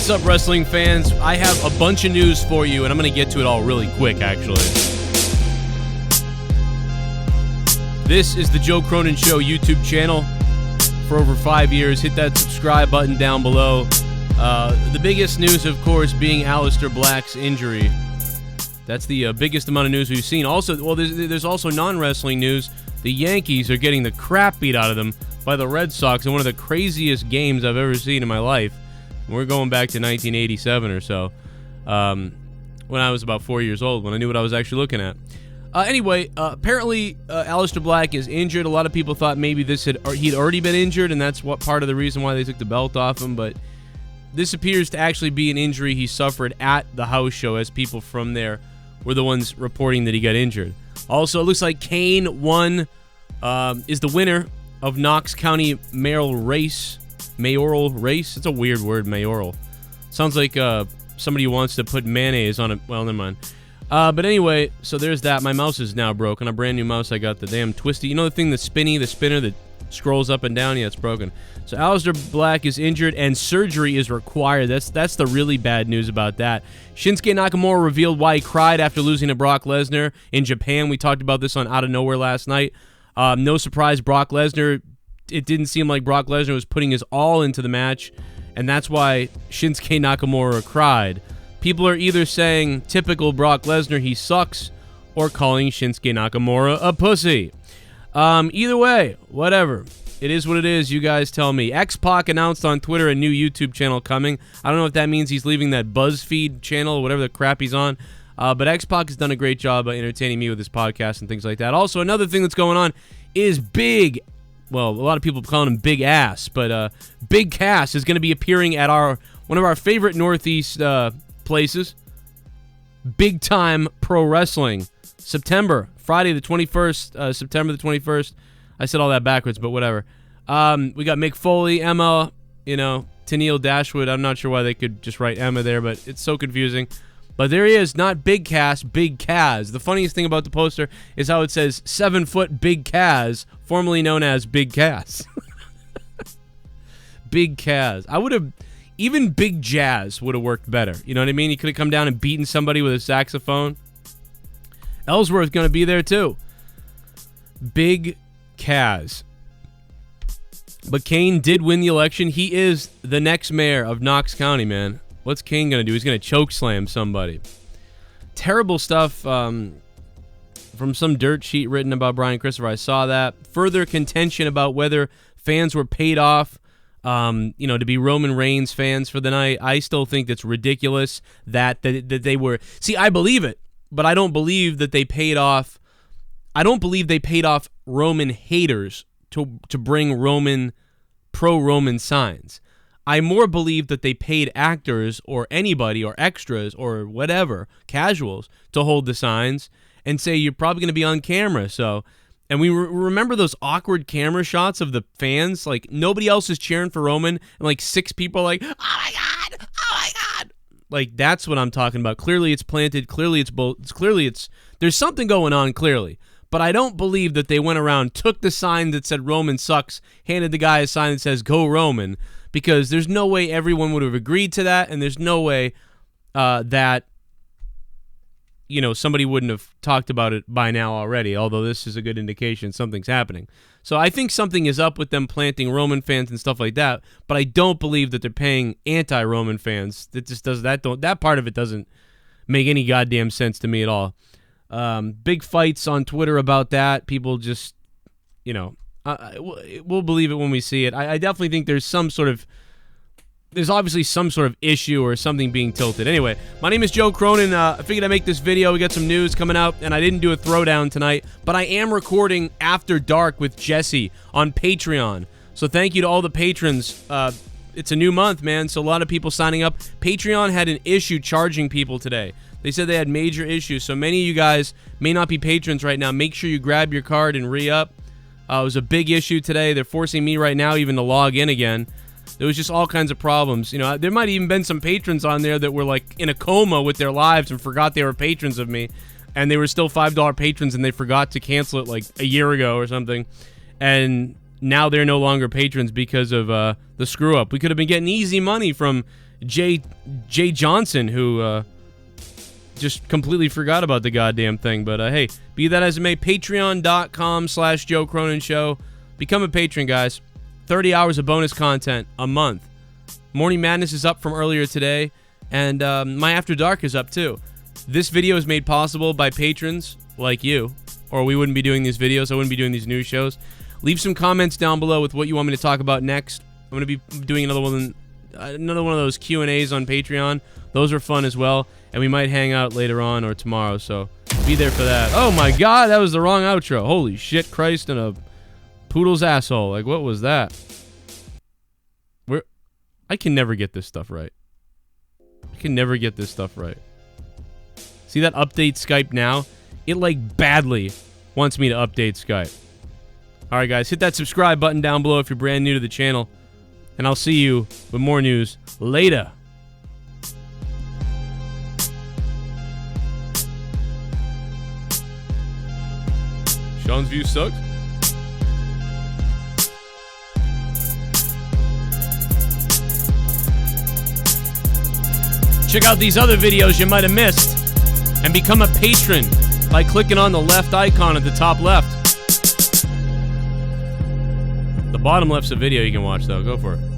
What's up, wrestling fans? I have a bunch of news for you, and I'm going to get to it all really quick, actually. This is the Joe Cronin Show YouTube channel for over 5 years. Hit that subscribe button down below. The biggest news, of course, being Alistair Black's injury. That's the biggest amount of news we've seen. Also, well, there's also non-wrestling news. The Yankees are getting the crap beat out of them by the Red Sox in one of the craziest games I've ever seen in my life. We're going back to 1987 or so, when I was about 4 years old, when I knew what I was actually looking at. Anyway, apparently Alistair Black is injured. A lot of people thought maybe he'd already been injured, and that's what part of the reason why they took the belt off him. But this appears to actually be an injury he suffered at the house show, as people from there were the ones reporting that he got injured. Also, it looks like Kane is the winner of Knox County mayoral race. It's a weird word, mayoral. Sounds like somebody who wants to put mayonnaise on it. Well, never mind. But anyway, so there's that. My mouse is now broken. A brand new mouse. I got the damn twisty. You know the thing that's spinny, the spinner that scrolls up and down? Yeah, it's broken. So Alistair Black is injured and surgery is required. That's the really bad news about that. Shinsuke Nakamura revealed why he cried after losing to Brock Lesnar in Japan. We talked about this on Out of Nowhere last night. No surprise, Brock Lesnar. It didn't seem like Brock Lesnar was putting his all into the match, and that's why Shinsuke Nakamura cried. People are either saying, typical Brock Lesnar, he sucks, or calling Shinsuke Nakamura a pussy. Either way, whatever. It is what it is. You guys tell me. X-Pac announced on Twitter a new YouTube channel coming. I don't know if that means he's leaving that BuzzFeed channel or whatever the crap he's on. But X-Pac has done a great job entertaining me with his podcast and things like that. Also, another thing that's going on is well, a lot of people calling him Big Ass, but Big Cass is going to be appearing at one of our favorite Northeast places, Big Time Pro Wrestling, Friday the 21st, September the 21st. I said all that backwards, but whatever. We got Mick Foley, Emma, Tennille Dashwood. I'm not sure why they could just write Emma there, but it's so confusing. But there he is, not Big Cass, Big Kaz. The funniest thing about the poster is how it says 7-foot Big Kaz, formerly known as Big Cass. Big Kaz. Even Big Jazz would have worked better. You know what I mean? He could have come down and beaten somebody with a saxophone. Ellsworth going to be there too. Big Kaz. But Kane did win the election. He is the next mayor of Knox County, man. What's Kane going to do? He's going to choke slam somebody. Terrible stuff from some dirt sheet written about Brian Christopher. I saw that. Further contention about whether fans were paid off, to be Roman Reigns fans for the night. I still think that's ridiculous that they were. See, I believe it, but I don't believe that they paid off. I don't believe they paid off Roman haters to bring pro-Roman signs. I more believe that they paid actors or anybody or extras or whatever, casuals, to hold the signs and say you're probably going to be on camera. So, and we remember those awkward camera shots of the fans, like nobody else is cheering for Roman, and like 6 people are like, oh my God, oh my God. Like, that's what I'm talking about. Clearly it's planted. Clearly there's something going on, clearly. But I don't believe that they went around, took the sign that said Roman sucks, handed the guy a sign that says go Roman, because there's no way everyone would have agreed to that, and there's no way that somebody wouldn't have talked about it by now already, although this is a good indication something's happening. So I think something is up with them planting Roman fans and stuff like that, but I don't believe that they're paying anti-Roman fans. That just does that part of it doesn't make any goddamn sense to me at all. Big fights on Twitter about that. People just, we'll believe it when we see it. I definitely think there's obviously some sort of issue or something being tilted. Anyway, my name is Joe Cronin. I figured I'd make this video. We got some news coming out, and I didn't do a throwdown tonight, but I am recording After Dark with Jesse on Patreon. So thank you to all the patrons. It's a new month, man, so a lot of people signing up. Patreon had an issue charging people today. They said they had major issues, so many of you guys may not be patrons right now. Make sure you grab your card and re-up. It was a big issue today. They're forcing me right now even to log in again. There was just all kinds of problems. There might even been some patrons on there that were like in a coma with their lives and forgot they were patrons of me, and they were still $5 patrons and they forgot to cancel it like a year ago or something. And now they're no longer patrons because of the screw-up. We could have been getting easy money from Jay Johnson, who just completely forgot about the goddamn thing. But hey, be that as it may, patreon.com/Joe Cronin Show. Become a patron, guys. 30 hours of bonus content a month. Morning Madness is up from earlier today, and my After Dark is up too. This video is made possible by patrons like you, or we wouldn't be doing these videos. I wouldn't be doing these news shows. Leave some comments down below with what you want me to talk about next. I'm going to be doing another one of those Q&As on Patreon. Those are fun as well, and we might hang out later on or tomorrow, so be there for that. Oh my god, that was the wrong outro. Holy shit, Christ, and a poodle's asshole. Like, what was that? I can never get this stuff right. I can never get this stuff right. See that update Skype now? It, like, badly wants me to update Skype. Alright, guys, hit that subscribe button down below if you're brand new to the channel. And I'll see you with more news later. Seanzviews sucks. Check out these other videos you might have missed. And become a patron by clicking on the left icon at the top left. The bottom left's a video you can watch, though. Go for it.